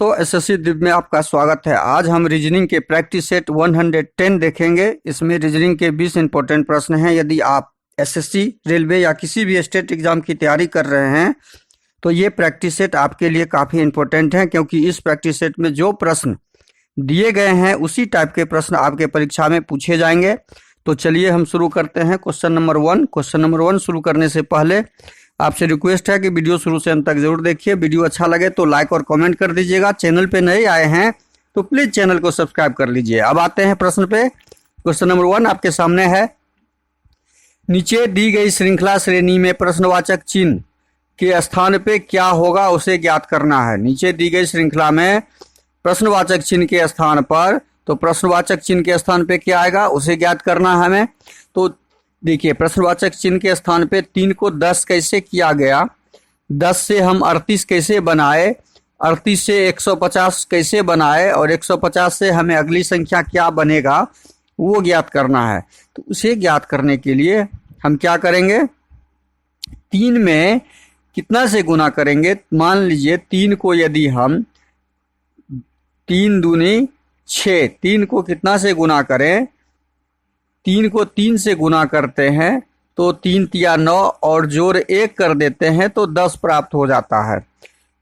तो एसएससी दिव्य में आपका स्वागत है। आज हम रीजनिंग के प्रैक्टिस सेट 110 देखेंगे। इसमें रीजनिंग के 20 इंपॉर्टेंट प्रश्न हैं। यदि आप एसएससी, रेलवे या किसी भी स्टेट एग्जाम की तैयारी कर रहे हैं तो ये प्रैक्टिस सेट आपके लिए काफ़ी इंपॉर्टेंट हैं, क्योंकि इस प्रैक्टिस सेट में जो प्रश्न दिए गए हैं उसी टाइप के प्रश्न आपके परीक्षा में पूछे जाएंगे। तो चलिए हम शुरू करते हैं। Question number 1। क्वेश्चन नंबर 1 शुरू करने से पहले आपसे रिक्वेस्ट है कि वीडियो शुरू से अंत तक जरूर देखिए। वीडियो अच्छा लगे तो लाइक और कमेंट कर दीजिएगा। चैनल पे नए आए हैं तो प्लीज चैनल को सब्सक्राइब कर लीजिए। अब आते हैं प्रश्न पे। क्वेश्चन नंबर 1 आपके सामने है। नीचे दी गई श्रृंखला श्रेणी में प्रश्नवाचक चिन्ह के स्थान पे क्या होगा उसे ज्ञात करना है। नीचे दी गई श्रृंखला में प्रश्नवाचक चिन्ह के स्थान पर, तो प्रश्नवाचक चिन्ह के स्थान पे क्या आएगा उसे ज्ञात करना है हमें। तो देखिए, प्रश्नवाचक चिन्ह के स्थान पे 3 को 10 कैसे किया गया, 10 से हम 38 कैसे बनाए, 38 से 150 कैसे बनाए, और 150 से हमें अगली संख्या क्या बनेगा वो ज्ञात करना है। तो उसे ज्ञात करने के लिए हम क्या करेंगे, 3 में कितना से गुना करेंगे। मान लीजिए 3 को यदि हम 3 दूनी 6, 3 को कितना से गुना करें, 3 को 3 से गुना करते हैं तो 3 तिया 9 और जोड़ 1 कर देते हैं तो 10 प्राप्त हो जाता है।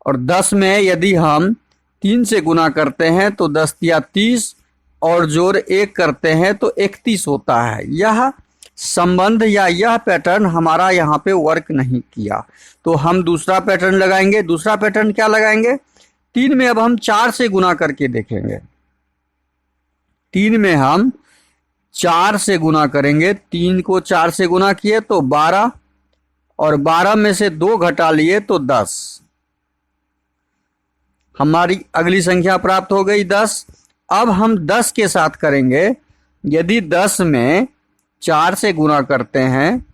और 10 में यदि हम 3 से गुना करते हैं तो 10 तिया 30 और जोड़ 1 करते हैं तो 31 होता है। यह संबंध या यह पैटर्न हमारा यहाँ पे वर्क नहीं किया, तो हम दूसरा पैटर्न लगाएंगे। दूसरा पैटर्न क्या लगाएंगे, 3 में अब हम 4 से गुना करके देखेंगे। 3 में हम 4 से गुना करेंगे। 3 को 4 से गुना किए तो 12, और 12 में से 2 घटा लिए तो 10। हमारी अगली संख्या प्राप्त हो गई 10। अब हम 10 के साथ करेंगे। यदि 10 में 4 से गुना करते हैं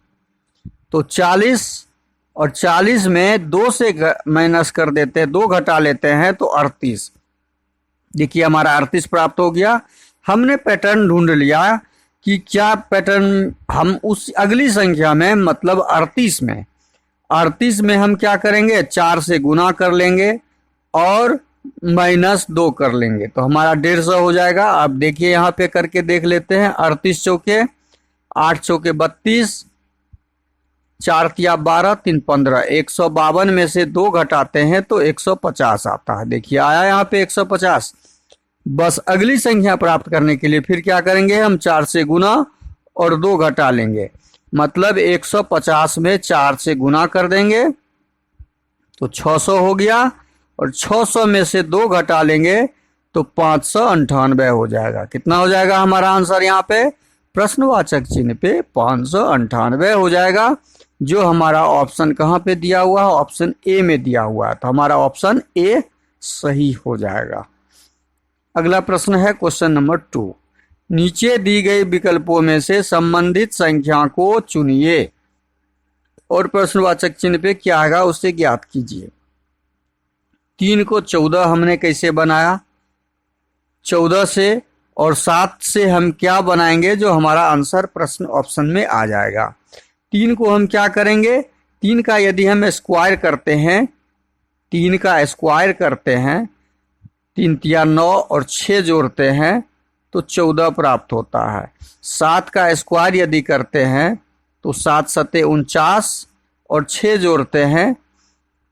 तो 40, और 40 में 2 से माइनस कर देते हैं, 2 घटा लेते हैं तो 38। देखिए हमारा 38 प्राप्त हो गया। हमने पैटर्न ढूंढ लिया कि क्या पैटर्न हम उस अगली संख्या में, मतलब 38 में हम क्या करेंगे, 4 से गुना कर लेंगे और -2 कर लेंगे तो हमारा 150 हो जाएगा। अब देखिए यहाँ पे करके देख लेते हैं। 38 चौके 8 चौके 32, 4 तिया 12, 3 15, 152 में से 2 घटाते हैं तो 150 आता है। देखिए आया यहाँ पे 150। बस अगली संख्या प्राप्त करने के लिए फिर क्या करेंगे, हम 4 से गुना और 2 घटा लेंगे, मतलब 150 में 4 से गुना कर देंगे तो 600 हो गया, और 600 में से 2 घटा लेंगे तो 598 हो जाएगा। कितना हो जाएगा हमारा आंसर यहाँ पे, प्रश्नवाचक चिन्ह पे 598 हो जाएगा, जो हमारा ऑप्शन कहाँ पे दिया हुआ है, ऑप्शन ए में दिया हुआ है। तो हमारा ऑप्शन ए सही हो जाएगा। अगला प्रश्न है क्वेश्चन नंबर 2। नीचे दी गई विकल्पों में से संबंधित संख्या को चुनिए और प्रश्नवाचक चिन्ह पे क्या आएगा उसे ज्ञात कीजिए। 3 को 14 हमने कैसे बनाया, 14 से और 7 से हम क्या बनाएंगे, जो हमारा आंसर प्रश्न ऑप्शन में आ जाएगा। 3 को हम क्या करेंगे, 3 का यदि हम स्क्वायर करते हैं, 3 का स्क्वायर करते हैं, 3 तिया 9 और 6 जोड़ते हैं तो 14 प्राप्त होता है। 7 का स्क्वायर यदि करते हैं तो 7 सते 49 और 6 जोड़ते हैं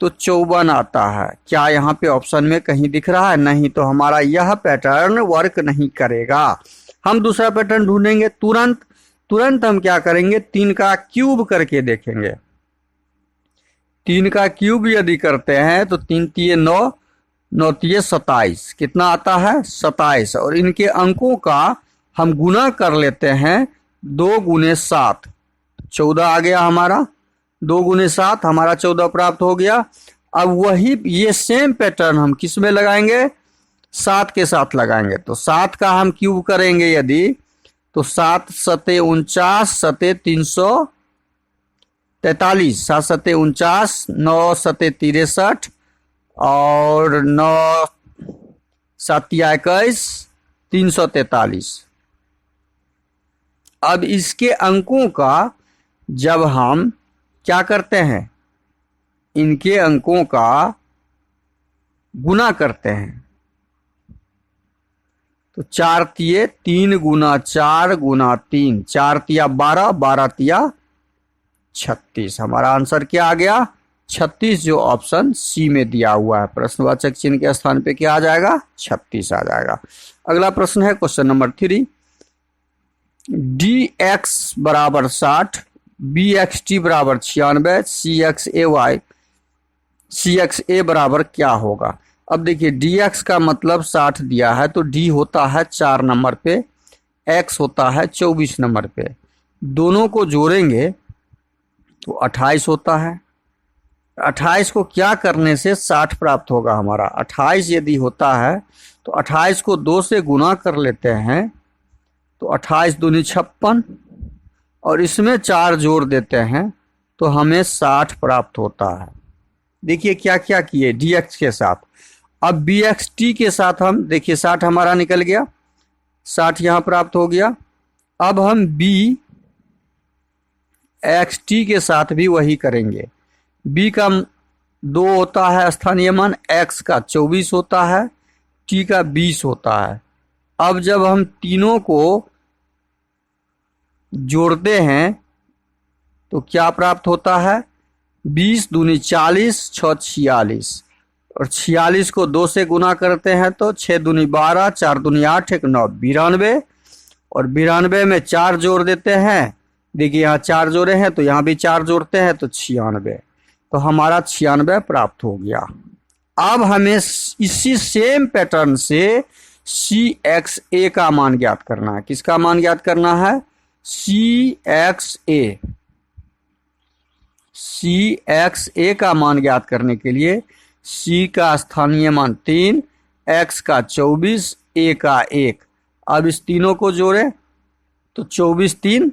तो 54 आता है। क्या यहाँ पे ऑप्शन में कहीं दिख रहा है, नहीं, तो हमारा यह पैटर्न वर्क नहीं करेगा। हम दूसरा पैटर्न ढूंढेंगे। तुरंत हम क्या करेंगे, 3 का क्यूब करके देखेंगे। 3 का क्यूब यदि करते हैं तो 3 तिये 9, 9 तिये 27, कितना आता है 27, और इनके अंकों का हम गुना कर लेते हैं। 2 गुने 7, 14 आ गया हमारा। 2 गुने 7 हमारा 14 प्राप्त हो गया। अब वही ये सेम पैटर्न हम किस में लगाएंगे, 7 के साथ लगाएंगे। तो 7 का हम क्यूब करेंगे यदि, तो 7 सते 49, सते 343, 7 सते 49, 9 सते 63 और 9 7 21, 343। अब इसके अंकों का जब हम क्या करते हैं, इनके अंकों का गुना करते हैं तो 4 तिये 3 गुना 4 गुना 3, 4 तिया 12, 12 तिया 36। हमारा आंसर क्या आ गया? 36, जो ऑप्शन सी में दिया हुआ है। प्रश्नवाचक चिन्ह के स्थान पे क्या आ जाएगा? 36 आ जाएगा। अगला प्रश्न है क्वेश्चन नंबर 3। dx बराबर 60, bxt बराबर 96, cxa बराबर क्या होगा? अब देखिए dx का मतलब 60 दिया है तो d होता है 4 नंबर पे, x होता है 24 नंबर पे। दोनों को जोड़ेंगे तो 28 होता है। 28 को क्या करने से 60 प्राप्त होगा हमारा? 28 यदि होता है तो 28 को 2 से गुना कर लेते हैं तो 28 दूनी 56, और इसमें 4 जोड़ देते हैं तो हमें 60 प्राप्त होता है। देखिए क्या क्या किए dx के साथ। अब bxt के साथ हम देखिए 60 हमारा निकल गया, 60 यहाँ प्राप्त हो गया। अब हम bxt के साथ भी वही करेंगे। b का 2 होता है स्थानीय मान, x का 24 होता है, t का 20 होता है। अब जब हम तीनों को जोड़ते हैं तो क्या प्राप्त होता है? 20 दूनी 40, 6 46, और 46 को 2 से गुना करते हैं तो 6 दूनी 12, 4 दूनी 8, 1 9 92, और 92 में 4 जोड़ देते हैं। देखिए यहाँ 4 जोड़े हैं तो यहाँ भी 4 जोड़ते हैं तो 96, तो हमारा 96 प्राप्त हो गया। अब हमें इसी सेम पैटर्न से CXA का मान ज्ञात करना है। किसका मान ज्ञात करना है? CXA का मान ज्ञात करने के लिए C का स्थानीय मान 3, X का 24, A का 1। अब इस तीनों को जोड़े तो 24 3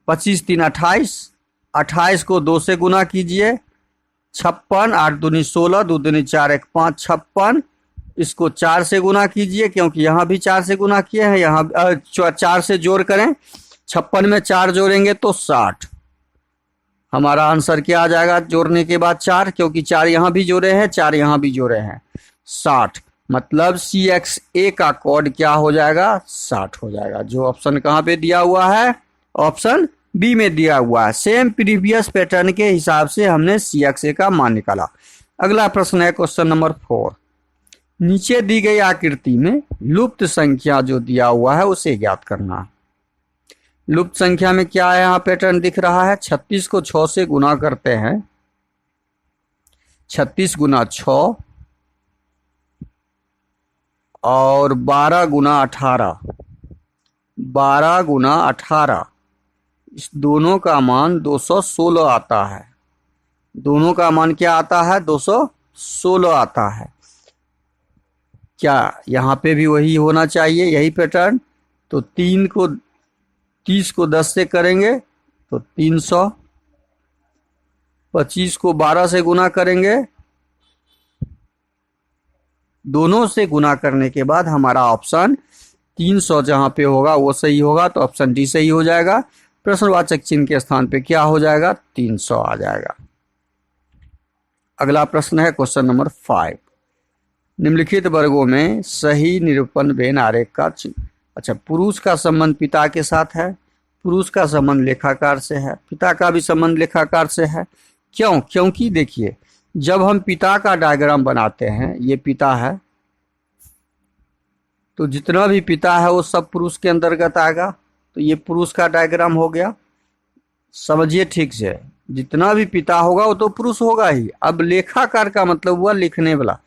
25 3 28, 28 को 2 से गुना कीजिए 56, 8 दूनी 16, 2 दूनी 4 1 5 56। इसको 4 से गुना कीजिए क्योंकि यहाँ भी 4 से गुना किए हैं, यहाँ 4 से जोड़ करें, 56 में 4 जोड़ेंगे तो 60। हमारा आंसर क्या आ जाएगा जोड़ने के बाद? 4, क्योंकि 4 यहाँ भी जोड़े हैं, 4 यहाँ भी जोड़े हैं, 60। मतलब CXA का कोड क्या हो जाएगा? 60 हो जाएगा। जो ऑप्शन कहाँ पे दिया हुआ है? ऑप्शन बी में दिया हुआ है। सेम प्रीवियस पैटर्न के हिसाब से हमने CXA का मान निकाला। अगला प्रश्न है क्वेश्चन नंबर 4। नीचे दी गई आकृति में लुप्त संख्या जो दिया हुआ है उसे ज्ञात करना है। लुप्त संख्या में क्या है? यहाँ पैटर्न दिख रहा है। 36 को 6 से गुना करते हैं, 36 गुना 6, और 12 गुना 18, 12 गुना 18, इस दोनों का मान 216 आता है। दोनों का मान क्या आता है? 216 आता है। क्या यहाँ पे भी वही होना चाहिए, यही पैटर्न? तो 30 को 10 से करेंगे तो 300, 25 को 12 से गुना करेंगे, दोनों से गुना करने के बाद हमारा ऑप्शन 300 जहां पे होगा वो सही होगा, तो ऑप्शन डी सही हो जाएगा। प्रश्नवाचक चिन्ह के स्थान पे क्या हो जाएगा? 300 आ जाएगा। अगला प्रश्न है क्वेश्चन नंबर 5। निम्नलिखित वर्गों में सही निरूपण वेन आरेख का चिन्ह। अच्छा, पुरुष का संबंध पिता के साथ है, पुरुष का संबंध लेखाकार से है, पिता का भी संबंध लेखाकार से है। क्यों? क्योंकि देखिए जब हम पिता का डायग्राम बनाते हैं, ये पिता है तो जितना भी पिता है वो सब पुरुष के अंतर्गत आएगा, तो ये पुरुष का डायग्राम हो गया। समझिए ठीक से, जितना भी पिता होगा वो तो पुरुष होगा ही। अब लेखाकार का मतलब हुआ लिखने वाला,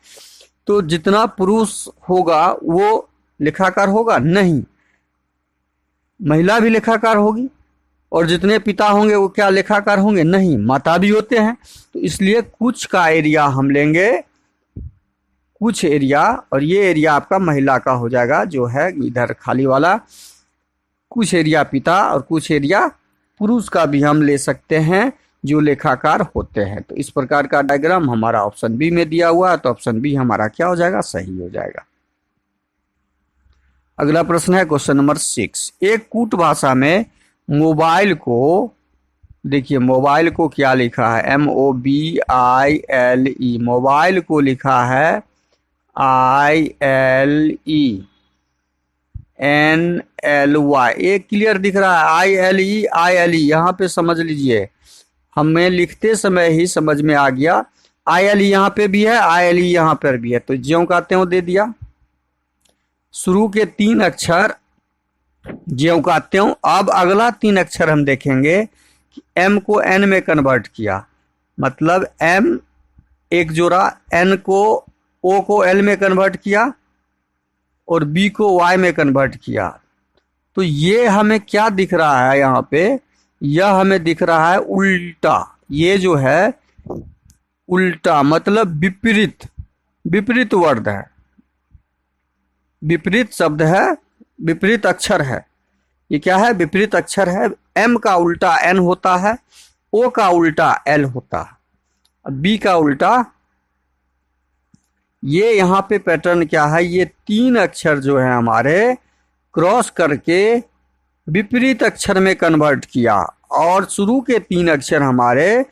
तो जितना पुरुष होगा वो लेखाकार होगा नहीं, महिला भी लेखाकार होगी, और जितने पिता होंगे वो क्या लेखाकार होंगे? नहीं, माता भी होते हैं। तो इसलिए कुछ का एरिया हम लेंगे, कुछ एरिया, और ये एरिया आपका महिला का हो जाएगा जो है इधर खाली वाला। कुछ एरिया पिता और कुछ एरिया पुरुष का भी हम ले सकते हैं जो लेखाकार होते हैं। तो इस प्रकार का डायग्राम हमारा ऑप्शन बी में दिया हुआ है, तो ऑप्शन बी हमारा क्या हो जाएगा? सही हो जाएगा। अगला प्रश्न है क्वेश्चन नंबर 6। एक कूट भाषा में मोबाइल को, देखिए मोबाइल को क्या लिखा है? MOBILE। मोबाइल को लिखा है ILE। NLY, ये क्लियर दिख रहा है। ILE यहाँ पे समझ लीजिए, हमें लिखते समय ही समझ में आ गया। ILE यहाँ पे भी है, ILE यहाँ पर भी है, तो ज्यों का त्यों दे दिया। शुरू के 3 अक्षर ज्यों का त्यों। अब अगला 3 अक्षर हम देखेंगे कि M को N में कन्वर्ट किया, मतलब M एक जोड़ा, N को O को L में कन्वर्ट किया और B को Y में कन्वर्ट किया। तो ये हमें क्या दिख रहा है यहाँ पे, यह हमें दिख रहा है उल्टा। ये जो है उल्टा मतलब विपरीत, विपरीत वर्ड है, विपरीत शब्द है, विपरीत अक्षर है। ये क्या है, विपरीत अक्षर है। M का उल्टा N होता है, O का उल्टा L होता है, B का उल्टा। ये यहाँ पे पैटर्न क्या है, ये 3 अक्षर जो है हमारे क्रॉस करके विपरीत अक्षर में कन्वर्ट किया और शुरू के 3 अक्षर हमारे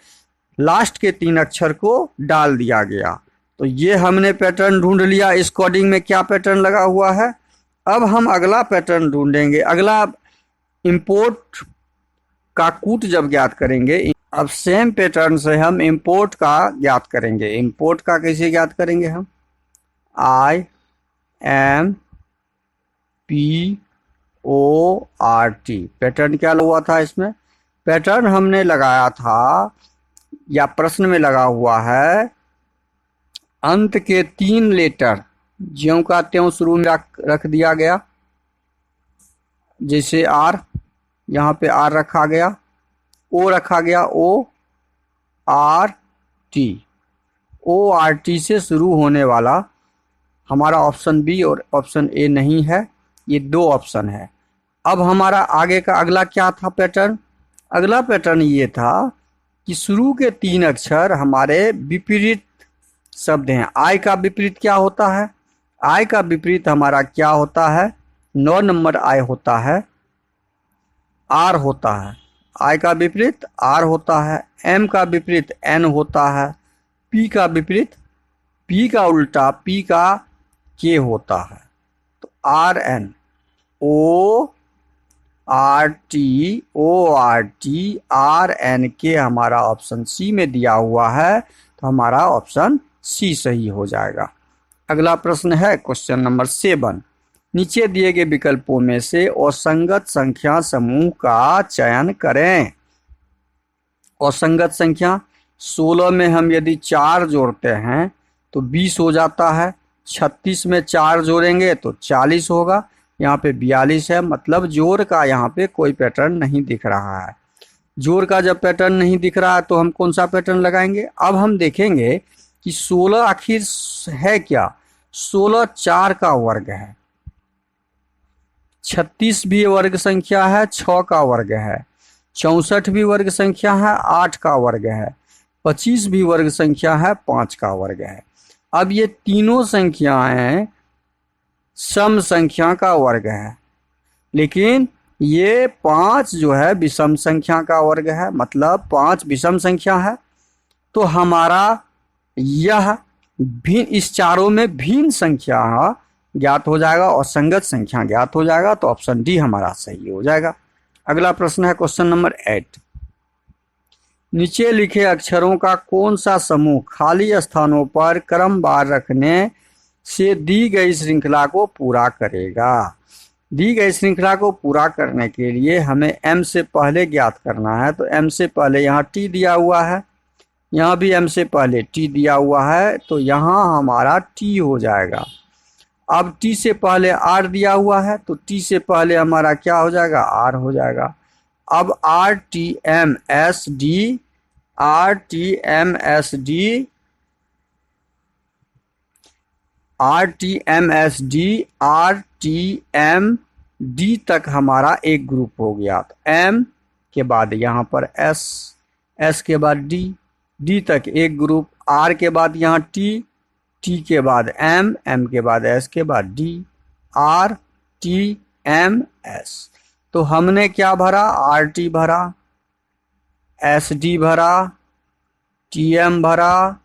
लास्ट के 3 अक्षर को डाल दिया गया। तो ये हमने पैटर्न ढूंढ लिया। इस कोडिंग में क्या पैटर्न लगा हुआ है। अब हम अगला पैटर्न ढूंढेंगे। अगला इंपोर्ट का कूट जब ज्ञात करेंगे, अब सेम पैटर्न से हम इंपोर्ट का ज्ञात करेंगे। इंपोर्ट का कैसे ज्ञात करेंगे हम, IMPORT, पैटर्न क्या हुआ था इसमें, पैटर्न हमने लगाया था या प्रश्न में लगा हुआ है, अंत के 3 लेटर ज्यों का त्यों शुरू में रख दिया गया। जैसे R, यहाँ पे R रखा गया, O रखा गया, ORT से शुरू होने वाला हमारा ऑप्शन बी और ऑप्शन ए नहीं है, ये 2 ऑप्शन है। अब हमारा आगे का अगला क्या था पैटर्न, अगला पैटर्न ये था कि शुरू के 3 अक्षर हमारे विपरीत शब्द हैं। I का विपरीत क्या होता है, I का विपरीत हमारा क्या होता है, 9 नंबर I होता है, R होता है। I का विपरीत R होता है, M का विपरीत N होता है, P का विपरीत, P का उल्टा P का K होता है। तो RN, ORT RNK हमारा ऑप्शन सी में दिया हुआ है, तो हमारा ऑप्शन सी सही हो जाएगा। अगला प्रश्न है क्वेश्चन नंबर 7। नीचे दिए गए विकल्पों में से असंगत संख्या समूह का चयन करें। असंगत संख्या 16 में हम यदि 4 जोड़ते हैं तो 20 हो जाता है, 36 में 4 जोड़ेंगे तो 40 होगा, यहाँ पे 42 है, मतलब जोड़ का यहाँ पे कोई पैटर्न नहीं दिख रहा है। जोड़ का जब पैटर्न नहीं दिख रहा है तो हम कौन सा पैटर्न लगाएंगे। अब हम देखेंगे कि 16 आखिर है क्या, 16 4 का वर्ग है, 36 भी वर्ग संख्या है, 6 का वर्ग है, 64 भी वर्ग संख्या है, 8 का वर्ग है, 25 भी वर्ग संख्या है, 5 का वर्ग है। अब ये तीनों संख्याएं सम संख्या का वर्ग है, लेकिन ये 5 जो है विषम संख्या का वर्ग है, मतलब 5 विषम संख्या है। तो हमारा यह भिन्न, इस चारों में भिन्न संख्या ज्ञात हो जाएगा और संगत संख्या ज्ञात हो जाएगा, तो ऑप्शन डी हमारा सही हो जाएगा। अगला प्रश्न है क्वेश्चन नंबर 8। नीचे लिखे अक्षरों का कौन सा समूह खाली स्थानों पर क्रमवार रखने से दी गई श्रृंखला को पूरा करेगा। दी गई श्रृंखला को पूरा करने के लिए हमें m से पहले ज्ञात करना है, तो m से पहले यहाँ t दिया हुआ है, यहाँ भी m से पहले t दिया हुआ है, तो यहाँ हमारा t हो जाएगा। अब t से पहले r दिया हुआ है, तो t से पहले हमारा क्या हो जाएगा, r हो जाएगा। अब RTMSD RTMD तक हमारा एक ग्रुप हो गया। तो M के बाद यहाँ पर S, S के बाद D, D तक एक ग्रुप, R के बाद यहाँ T, T के बाद M, M के बाद S के बाद D, RTMS। तो हमने क्या भरा, RT भरा, SD भरा, TM भरा,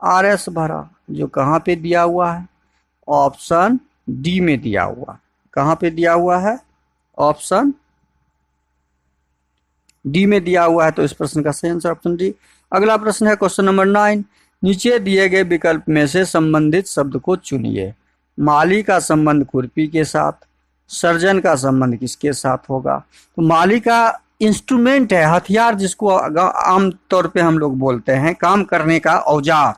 RS भरा, जो कहाँ पे दिया हुआ है, ऑप्शन डी में दिया हुआ। कहाँ पे दिया हुआ है? ऑप्शन डी में दिया हुआ है। तो इस प्रश्न का सही आंसर ऑप्शन डी। अगला प्रश्न है क्वेश्चन नंबर 9। नीचे दिए गए विकल्प में से संबंधित शब्द को चुनिए। माली का संबंध खुरपी के साथ, सर्जन का संबंध किसके साथ होगा? तो माली का इंस्ट्रूमेंट है, हथियार, जिसको आम तौर पे हम लोग बोलते हैं, काम करने का औजार,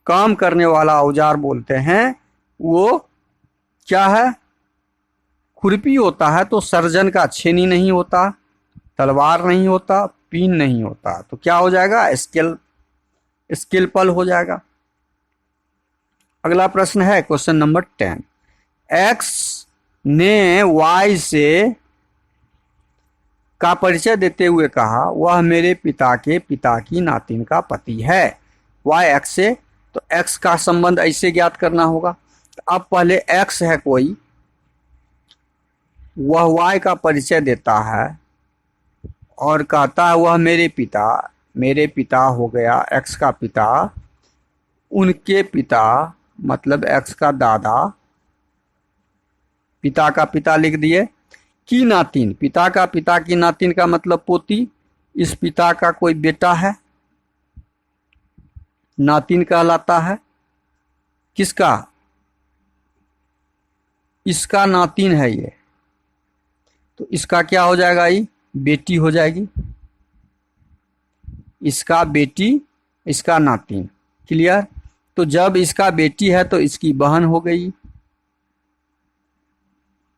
काम करने वाला औजार बोलते हैं, वो क्या है? खुरपी होता है। तो सर्जन का छेनी नहीं होता, तलवार नहीं होता, पीन नहीं होता, तो क्या हो जाएगा? स्केलपल हो जाएगा। अगला प्रश्न है क्वेश्चन नंबर 10। एक्स ने वाई से का परिचय देते हुए कहा वह मेरे पिता के पिता की नातिन का पति है। वाई एक्स से, तो एक्स का संबंध ऐसे ज्ञात करना होगा। अब पहले एक्स है कोई, वह वाई का परिचय देता है और कहता है वह मेरे पिता हो गया, एक्स का पिता, उनके पिता मतलब एक्स का दादा, पिता का पिता लिख दिए, की नातिन, पिता का पिता की नातिन का मतलब पोती। इस पिता का कोई बेटा है, नातिन कहलाता है। किसका? इसका नातिन है ये, तो इसका क्या हो जाएगा? ये बेटी हो जाएगी। इसका बेटी, इसका नातिन। क्लियर? तो जब इसका बेटी है तो इसकी बहन हो गई।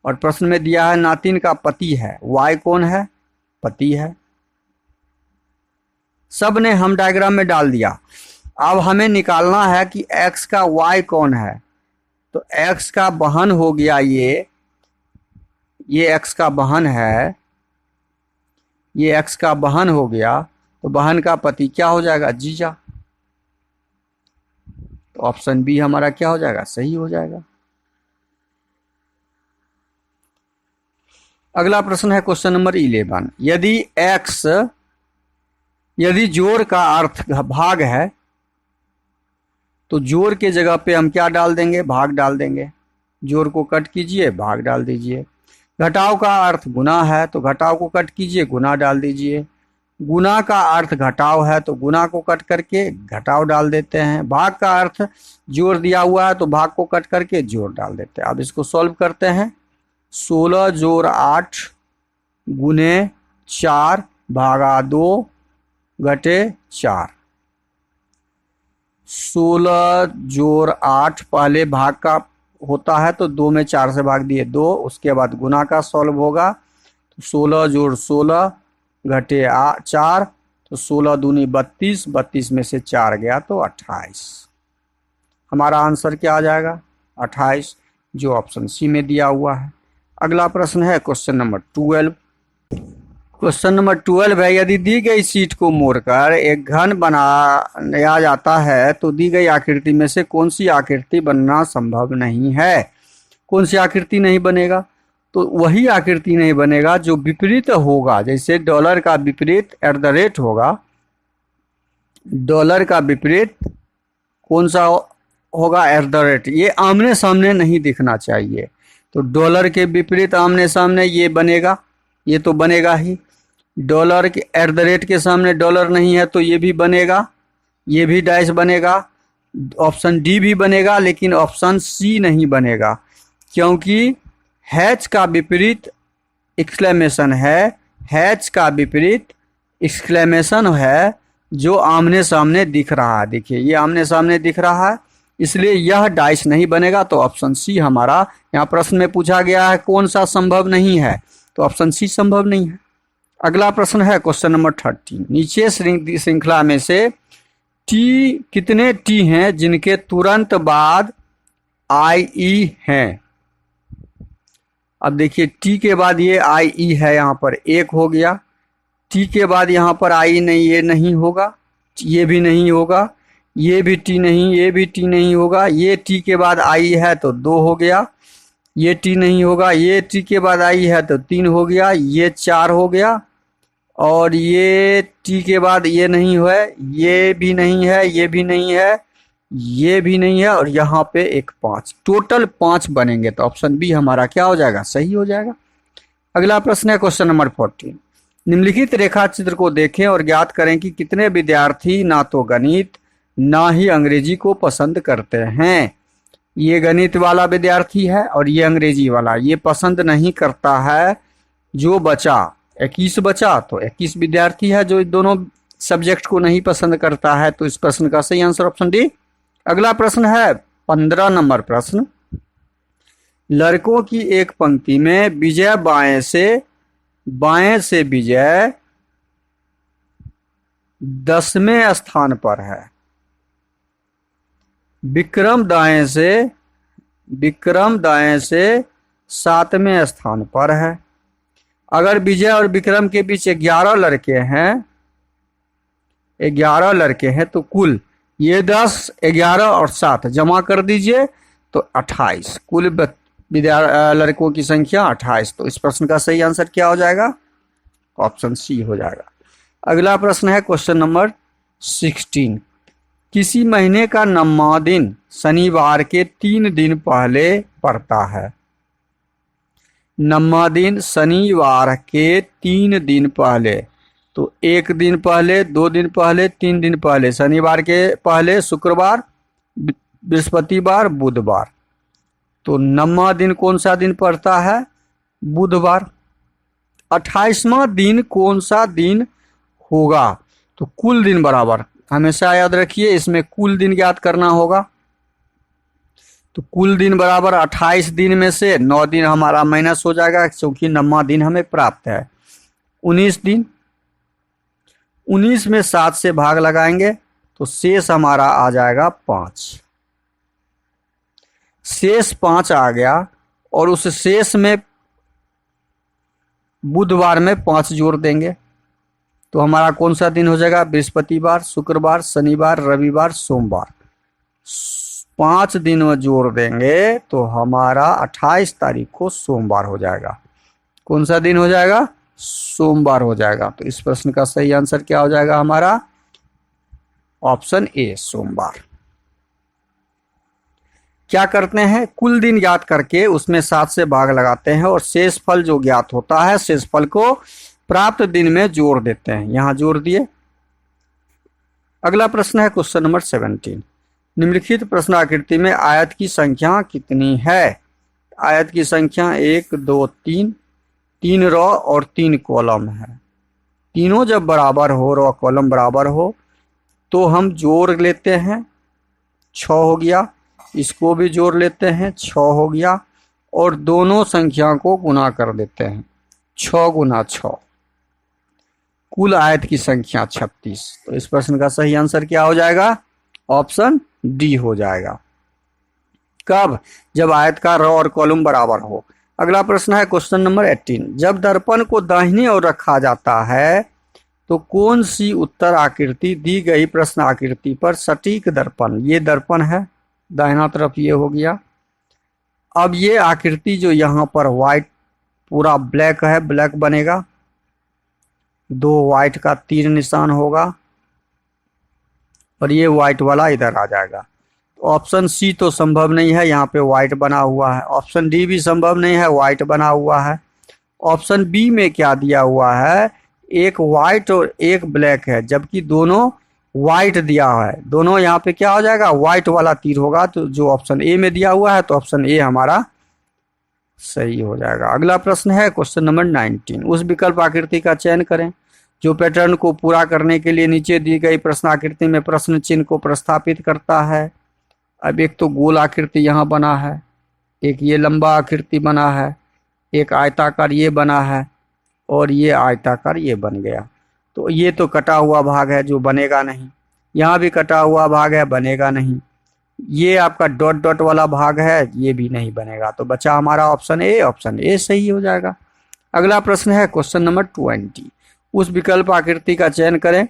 और प्रश्न में दिया है नातिन का पति है। वाई कौन है? पति है। सब ने हम डायग्राम में डाल दिया। अब हमें निकालना है कि एक्स का वाई कौन है। तो एक्स का बहन हो गया ये एक्स का बहन है, ये एक्स का बहन हो गया। तो बहन का पति क्या हो जाएगा? जीजा। तो ऑप्शन बी हमारा क्या हो जाएगा? सही हो जाएगा। अगला प्रश्न है क्वेश्चन नंबर 11। यदि जोड़ का अर्थ भाग है तो जोड़ के जगह पे हम क्या डाल देंगे? भाग डाल देंगे। जोड़ को कट कीजिए, भाग डाल दीजिए। घटाव का अर्थ गुना है तो घटाव को कट कीजिए, गुना डाल दीजिए। गुना का अर्थ घटाव है तो गुना को कट करके घटाव डाल देते हैं। भाग का अर्थ जोड़ दिया हुआ है तो भाग को कट करके जोड़ डाल देते हैं। अब इसको सॉल्व करते हैं। 16 जोड़ 8 गुने 4 भागा 2 घटे 4। 16 जोड़ 8 पहले भाग का होता है तो 2 में 4 से भाग दिए 2, उसके बाद गुना का सॉल्व होगा। तो 16 जोड़ 16 घटे 4, तो 16 दूनी 32, 32 में से 4 गया तो 28। हमारा आंसर क्या आ जाएगा? 28, जो ऑप्शन सी में दिया हुआ है। अगला प्रश्न है क्वेश्चन नंबर 12। क्वेश्चन नंबर 12 है, यदि दी गई शीट को मोड़कर एक घन बनाया जाता है तो दी गई आकृति में से कौन सी आकृति बनना संभव नहीं है? कौन सी आकृति नहीं बनेगा? तो वही आकृति नहीं बनेगा जो विपरीत होगा। जैसे डॉलर का विपरीत @ होगा, डॉलर का विपरीत कौन सा होगा? @ ये आमने सामने नहीं दिखना चाहिए। तो डॉलर के विपरीत आमने सामने ये बनेगा, ये तो बनेगा ही। डॉलर के @ के सामने डॉलर नहीं है तो ये भी बनेगा, ये भी डैश बनेगा। ऑप्शन डी भी बनेगा, लेकिन ऑप्शन सी नहीं बनेगा, क्योंकि हैच का विपरीत एक्सक्लेमेशन है। हैच का विपरीत एक्सक्लेमेशन है जो आमने सामने दिख रहा है। देखिए ये आमने सामने दिख रहा है, इसलिए यह डाइस नहीं बनेगा। तो ऑप्शन सी हमारा, यहाँ प्रश्न में पूछा गया है कौन सा संभव नहीं है, तो ऑप्शन सी संभव नहीं है। अगला प्रश्न है क्वेश्चन नंबर 13। नीचे श्रृंखला में से कितने टी हैं जिनके तुरंत बाद आई हैं? अब देखिए टी के बाद ये आई है, यहाँ पर 1 हो गया। टी के बाद यहाँ पर आई नहीं, ये नहीं होगा, ये भी नहीं होगा, ये भी टी नहीं, ये भी टी नहीं होगा। ये टी के बाद आई है तो 2 हो गया, ये टी नहीं होगा। ये टी के बाद आई है तो 3 हो गया, ये 4 हो गया। और ये टी के बाद ये नहीं है, ये भी नहीं है, ये भी नहीं है, ये भी नहीं है और यहाँ पे एक 5, टोटल 5 बनेंगे। तो ऑप्शन बी हमारा क्या हो जाएगा, सही हो जाएगा। अगला प्रश्न है क्वेश्चन नंबर 14। निम्नलिखित रेखा चित्र को देखें और ज्ञात करें कि कितने विद्यार्थी ना तो गणित ना ही अंग्रेजी को पसंद करते हैं। ये गणित वाला विद्यार्थी है और ये अंग्रेजी वाला, ये पसंद नहीं करता है। जो बचा 21 बचा, तो 21 विद्यार्थी है जो दोनों सब्जेक्ट को नहीं पसंद करता है। तो इस प्रश्न का सही आंसर ऑप्शन डी। अगला प्रश्न है 15 नंबर प्रश्न। लड़कों की एक पंक्ति में विजय बाएं से विजय 10वें स्थान पर है, विक्रम दाएं से 7वें स्थान पर है। अगर विजय और विक्रम के बीच 11 लड़के हैं तो कुल ये 10, 11 और 7 जमा कर दीजिए तो 28, कुल लड़कों की संख्या 28। तो इस प्रश्न का सही आंसर क्या हो जाएगा, ऑप्शन सी हो जाएगा। अगला प्रश्न है क्वेश्चन नंबर 16। किसी महीने का 9वां दिन शनिवार के 3 दिन पहले पड़ता है। 9वां दिन शनिवार के 3 दिन पहले, तो 1 दिन पहले, 2 दिन पहले, 3 दिन पहले। शनिवार के पहले शुक्रवार, बृहस्पतिवार, बुधवार। तो 9वां दिन कौन सा दिन पड़ता है, बुधवार। 28वां दिन कौन सा दिन होगा, तो कुल दिन बराबर, हमेशा याद रखिए इसमें कुल दिन ज्ञात करना होगा। तो कुल दिन बराबर 28 दिन में से 9 दिन हमारा माइनस हो जाएगा क्योंकि 9वां दिन हमें प्राप्त है। 19 दिन, 19 में 7 से भाग लगाएंगे तो शेष हमारा आ जाएगा 5। शेष 5 आ गया और उस शेष में बुधवार में 5 जोड़ देंगे तो हमारा कौन सा दिन हो जाएगा, बृहस्पतिवार, शुक्रवार, शनिवार, रविवार, सोमवार। 5 दिन में जोड़ देंगे तो हमारा 28 तारीख को सोमवार हो जाएगा। कौन सा दिन हो जाएगा, सोमवार हो जाएगा। तो इस प्रश्न का सही आंसर क्या हो जाएगा हमारा, ऑप्शन ए, सोमवार। क्या करते हैं, कुल दिन ज्ञात करके उसमें 7 से भाग लगाते हैं और शेष फल जो ज्ञात होता है शेष फल को प्राप्त दिन में जोड़ देते हैं। यहां जोड़ दिए। अगला प्रश्न है क्वेश्चन नंबर 17। निम्नलिखित प्रश्न आकृति में आयत की संख्या कितनी है। आयत की संख्या 1, 2, 3 रो और 3 कॉलम है। तीनों जब बराबर हो, रो कॉलम बराबर हो, तो हम जोड़ लेते हैं, 6 हो गया। इसको भी जोड़ लेते हैं, 6 हो गया। और दोनों संख्या को गुना कर देते हैं, 6 गुना 6, कुल आयत की संख्या 36। तो इस प्रश्न का सही आंसर क्या हो जाएगा, ऑप्शन डी हो जाएगा। कब, जब आयत का रो और कॉलम बराबर हो। अगला प्रश्न है क्वेश्चन नंबर 18। जब दर्पण को दाहिनी ओर रखा जाता है तो कौन सी उत्तर आकृति दी गई प्रश्न आकृति पर सटीक दर्पण, ये दर्पण है दाहिना तरफ, ये हो गया। अब ये आकृति जो यहाँ पर व्हाइट पूरा ब्लैक है, ब्लैक बनेगा, 2 व्हाइट का तीर निशान होगा और ये व्हाइट वाला इधर आ जाएगा। ऑप्शन सी तो संभव नहीं है, यहाँ पे व्हाइट बना हुआ है। ऑप्शन डी भी संभव नहीं है, व्हाइट बना हुआ है। ऑप्शन बी में क्या दिया हुआ है, एक व्हाइट और एक ब्लैक है, जबकि दोनों व्हाइट दिया है। दोनों यहाँ पे क्या हो जाएगा, व्हाइट वाला तीर होगा। तो जो ऑप्शन ए में दिया हुआ है तो ऑप्शन ए हमारा सही हो जाएगा। अगला प्रश्न है क्वेश्चन नंबर 19। उस विकल्प आकृति का चयन करें जो पैटर्न को पूरा करने के लिए नीचे दी गई प्रश्न आकृति में प्रश्न चिन्ह को प्रस्थापित करता है। अब एक तो गोल आकृति यहाँ बना है, एक ये लंबा आकृति बना है, एक आयताकार ये बना है और ये आयताकार ये बन गया। तो ये तो कटा हुआ भाग है जो बनेगा नहीं, यहाँ भी कटा हुआ भाग है, बनेगा नहीं। ये आपका डॉट डॉट वाला भाग है, ये भी नहीं बनेगा। तो बचा हमारा ऑप्शन ए, ऑप्शन ए सही हो जाएगा। अगला प्रश्न है क्वेश्चन नंबर 20। उस विकल्प आकृति का चयन करें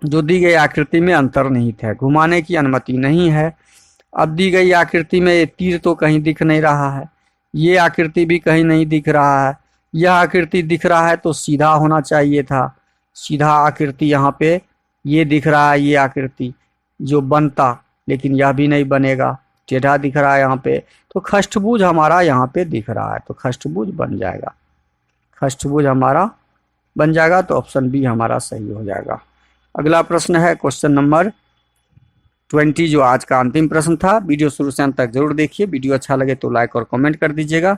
जो दी गई आकृति में अंतर्निहित है, घुमाने की अनुमति नहीं है। अब दी गई आकृति में ये तीर तो कहीं दिख नहीं रहा है, ये आकृति भी कहीं नहीं दिख रहा है, यह आकृति दिख रहा है तो सीधा होना चाहिए था, सीधा आकृति यहाँ पे ये दिख रहा है, ये आकृति जो बनता लेकिन यह भी नहीं बनेगा, टेढ़ा दिख रहा है यहाँ पे। तो खष्टभुज हमारा यहाँ पे दिख रहा है, तो खष्टभुज बन जाएगा, खष्टभुज हमारा बन जाएगा। तो ऑप्शन बी हमारा सही हो जाएगा। अगला प्रश्न है क्वेश्चन नंबर 20, जो आज का अंतिम प्रश्न था। वीडियो शुरू से अंत तक जरूर देखिए। वीडियो अच्छा लगे तो लाइक और कमेंट कर दीजिएगा।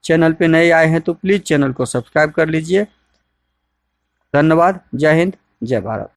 चैनल पे नए आए हैं तो प्लीज़ चैनल को सब्सक्राइब कर लीजिए। धन्यवाद। जय हिंद, जय भारत।